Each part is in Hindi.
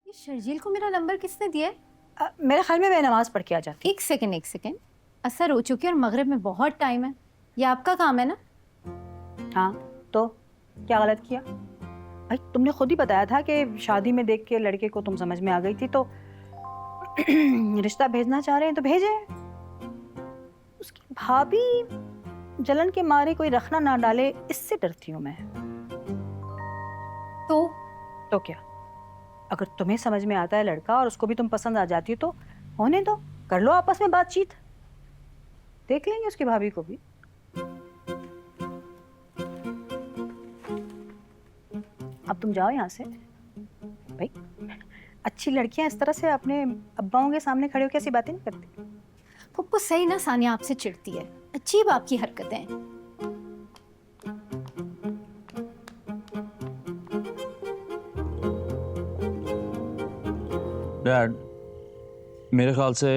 ये शर्जील को मेरा नंबर किसने दिया है? मेरे ख्याल में मैं नमाज पढ़ के आ जाती। एक सेकंड, असर हो चुकी है और मगरिब में बहुत टाइम है। ये आपका काम है ना? हाँ, तो क्या गलत किया? भाई तुमने खुद ही बताया था कि शादी में देख के लड़के को तुम समझ में आ गई थी, तो रिश्ता भेजना चाह रहे हैं तो भेजे। उसकी भाभी जलन के मारे कोई रखना ना डाले, इससे डरती हूँ मैं। तो क्या, अगर तुम्हें समझ में आता है लड़का और उसको भी तुम पसंद आ जाती हो तो होने दो, कर लो आपस में बातचीत, देख लेंगे उसकी भाभी को भी। अब तुम जाओ यहाँ से भाई। अच्छी लड़कियां इस तरह से अपने अब्बाओं के सामने खड़े होकर ऐसी बातें नहीं करती। फुप्पो सही ना, सानिया आपसे चिढ़ती है। अजीब आपकी हरकतें। डैड, मेरे ख्याल से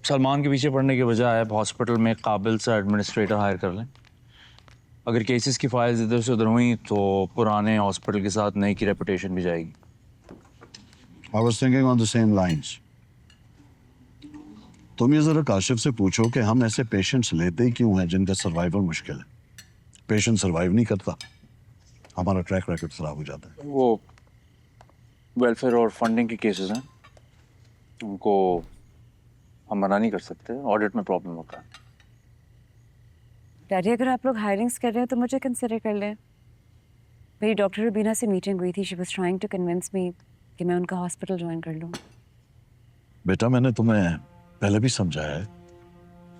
सलमान के पीछे पड़ने के बजाय आप हॉस्पिटल में एक काबिल सा एडमिनिस्ट्रेटर हायर कर लें। अगर केसेस की फाइल्स इधर से उधर हुई तो पुराने हॉस्पिटल के साथ नई की रेपुटेशन भी जाएगी। I was thinking on the same lines. तुम ये जरा काशिफ से पूछो कि हम ऐसे पेशेंट्स लेते ही क्यों हैं जिनका सर्वाइवल मुश्किल है। पेशेंट सर्वाइव नहीं करता, हमारा ट्रैक रिकॉर्ड खराब हो जाता है। वो वेलफेयर और फंडिंग के केसेस हैं, उनको हम मना नहीं कर सकते, ऑडिट में प्रॉब्लम होता है। डैडी, अगर आप लोग हायरिंग्स कर रहे हैं तो मुझे कंसिडर कर लें। मेरी डॉक्टर रुबीना से मीटिंग हुई थी। She was trying to convince me कि मैं उनका हॉस्पिटल ज्वाइन कर लूँ। बेटा, मैंने तुम्हें पहले भी समझाया है,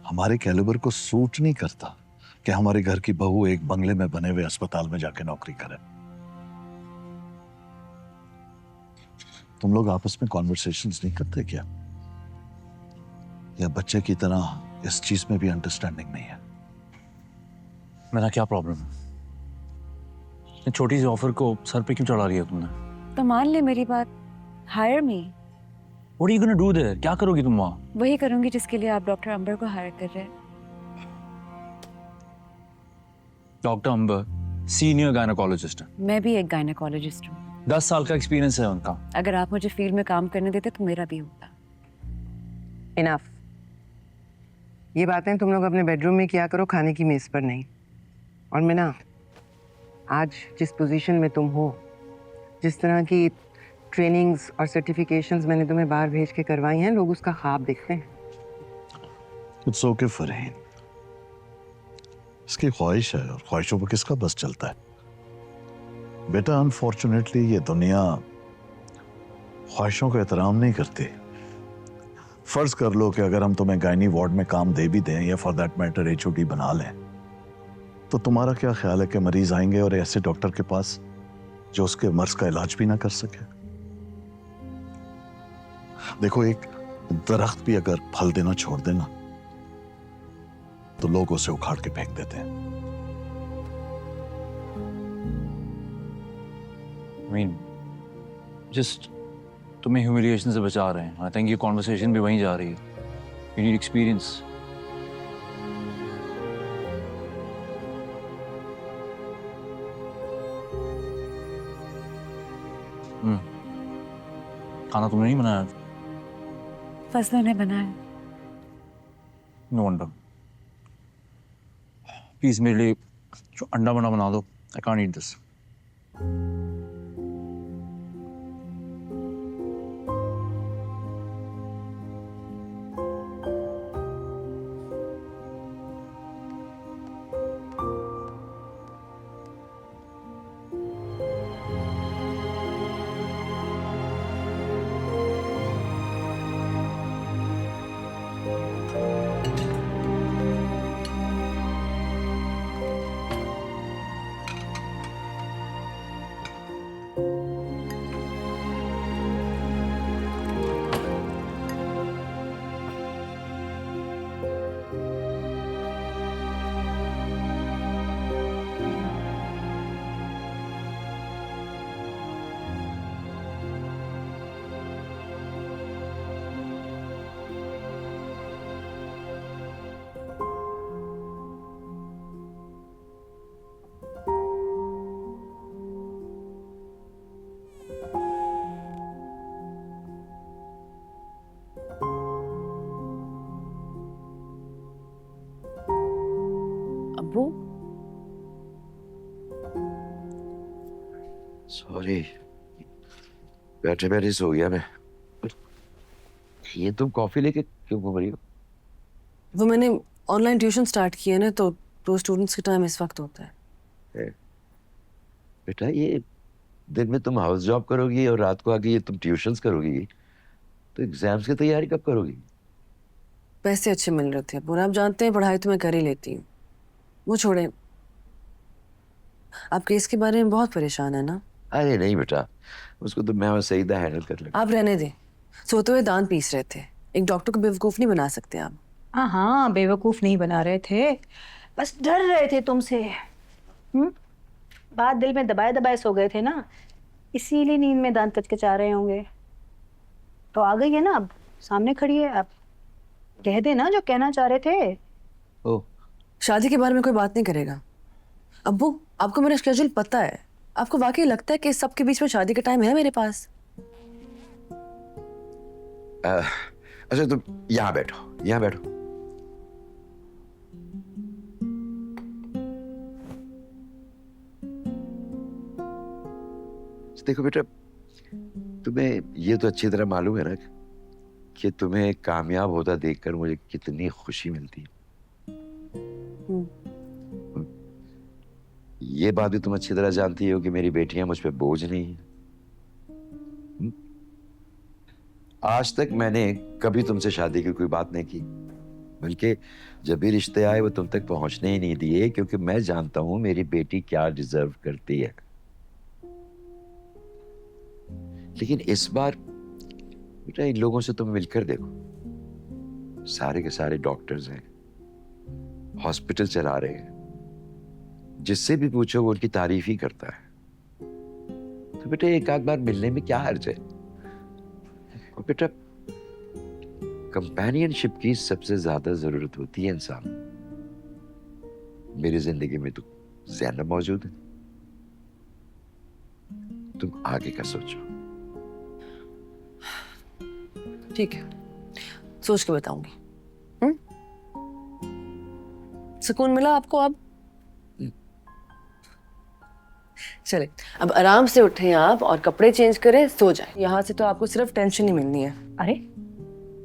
हमारे कैलिबर को सूट नहीं करता कि हमारे घर की बहू एक बंगले में बने हुए अस्पताल में जाके नौकरी करे। तुम लोग आपस में कॉन्वर्सेशंस नहीं करते क्या? या बच्चे की तरह इस चीज में भी अंडरस्टैंडिंग नहीं है? मेरा क्या प्रॉब्लम है? इतनी छोटी सी ऑफर को सर पे क्यों चढ़ा लिया तुमने? तो मान ले मेरी बात, hire me. What are you gonna do there? क्या करोगी तुम वहाँ? वही करूंगी जिसके लिए आप डॉक्टर अंबर को हायर कर रहे हैं। डॉक्टर अंबर सीनियर गायनेकोलॉजिस्ट है। मैं भी एक गायनेकोलॉजिस्ट हूँ। 10 साल का एक्सपीरियंस है उनका। अगर आप मुझे फील्ड में काम करने देते तो मेरा भी होता। इनफ। ये बातें तुम लोग अपने बेडरूम में किया करो, खाने की मेज पर नहीं। और मैं ना, आज जिस पोजीशन में तुम हो, जिस तरह की ट्रेनिंग्स और सर्टिफिकेशंस मैंने तुम्हें बाहर भेज के करवाई हैं, लोग उसका ख्वाब देखते हैं। इट्स ओके फरहीन, इसकी ख्वाहिश है और ख्वाहिशों पर किसका बस चलता है? बेटा, अनफॉर्चुनेटली ये दुनिया ख्वाहिशों का एहतराम नहीं करती। फर्ज कर लो कि अगर हम तुम्हें गायनी वार्ड में काम दे भी दें या फॉर दैट मैटर एचओडी बना लें, तो तुम्हारा क्या ख्याल है कि मरीज आएंगे और ऐसे डॉक्टर के पास जो उसके मर्ज का इलाज भी ना कर सके? देखो, एक दरख्त भी अगर फल देना छोड़ देना तो लोग उसे उखाड़ के फेंक देते हैं। I mean, just तुम्हें ह्यूमिलिएशन से बचा रहे हैं। आई थिंक ये कॉन्वर्सेशन भी वहीं जा रही है। You need experience. खाना तुमने नहीं बनाया? फजलों ने बनाया। No wonder. प्लीज मेरे लिए जो अंडा बना बना दो। I can't eat this. Sorry, बैठे बैठे सो गया मैं। ये तुम कॉफी लेके क्यों घूम रही हो? वो मैंने ऑनलाइन ट्यूशन स्टार्ट की है ना, तो स्टूडेंट्स के टाइम इस वक्त होता है। बेटा, ये दिन में तुम हाउस जॉब करोगी और रात को आके ये तुम ट्यूशंस करोगी, तो एग्जाम्स की तैयारी कब करोगी? पैसे अच्छे मिल रहे थे, और आप जानते हैं पढ़ाई तो मैं कर ही लेती हूँ। वो छोड़े, आप केस के बारे में बहुत परेशान है ना? अरे नहीं बेटा, उसको तो मैं और सईदा हैंडल कर लेंगे। आप रहने दें, सोते हुए दांत पीस रहे थे। एक डॉक्टर को बेवकूफ़ नहीं बना सकते आप। हाँ, बेवकूफ़ नहीं बना रहे थे, बस डर रहे थे तुमसे। बात दिल में दबाए दबाए सो गए थे ना, इसीलिए नींद में दांत कचकचा रहे होंगे। तो आ गई है ना, अब सामने खड़ी है, अब कह देना जो कहना चाह रहे थे। ओह, शादी के बारे में कोई बात नहीं करेगा। अब्बू, आपको मेरा शेड्यूल पता है। आपको वाकई लगता है कि इस सब के बीच में शादी का टाइम है मेरे पास? अच्छा तुम यहाँ बैठो, यहाँ बैठो। देखो बेटा, तुम्हें ये तो अच्छी तरह मालूम है ना कि तुम्हें कामयाब होता देखकर मुझे कितनी खुशी मिलती है। ये बात भी तुम अच्छी तरह जानती हो कि मेरी बेटियां मुझ पे बोझ नहीं है। आज तक मैंने कभी तुमसे शादी की कोई बात नहीं की, बल्कि जब भी रिश्ते आए वो तुम तक पहुंचने ही नहीं दिए, क्योंकि मैं जानता हूं मेरी बेटी क्या डिजर्व करती है। लेकिन इस बार बेटा, इन लोगों से तुम मिलकर देखो। सारे के सारे डॉक्टर्स हैं, हॉस्पिटल चला रहे हैं, जिससे भी पूछो वो उनकी तारीफ ही करता है। तो बेटा, एक आध बार मिलने में क्या हर्ज है? और बेटा, कंपेनियनशिप की सबसे ज्यादा जरूरत होती है इंसान। मेरी जिंदगी में तो ज़ैनब मौजूद है। तुम आगे का सोचो। ठीक है, सोच के बताऊंगी। सुकून मिला आपको अब? चले, अब आराम से उठें आप और कपड़े चेंज करें, सो जाएं। यहाँ से तो आपको सिर्फ टेंशन ही मिलनी है। अरे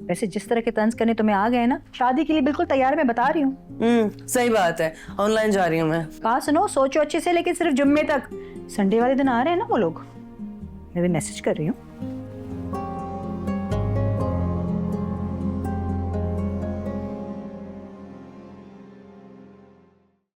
वैसे जिस तरह के तंज करने तुम्हें आ गए ना, शादी के लिए बिल्कुल तैयार, मैं बता रही हूँ। सही बात है, ऑनलाइन जा रही हूँ मैं। कहा सुनो, सोचो अच्छे से, लेकिन सिर्फ जुम्मे तक। संडे वाले दिन आ रहे हैं ना वो लोग, मैं भी मैसेज कर रही हूँ।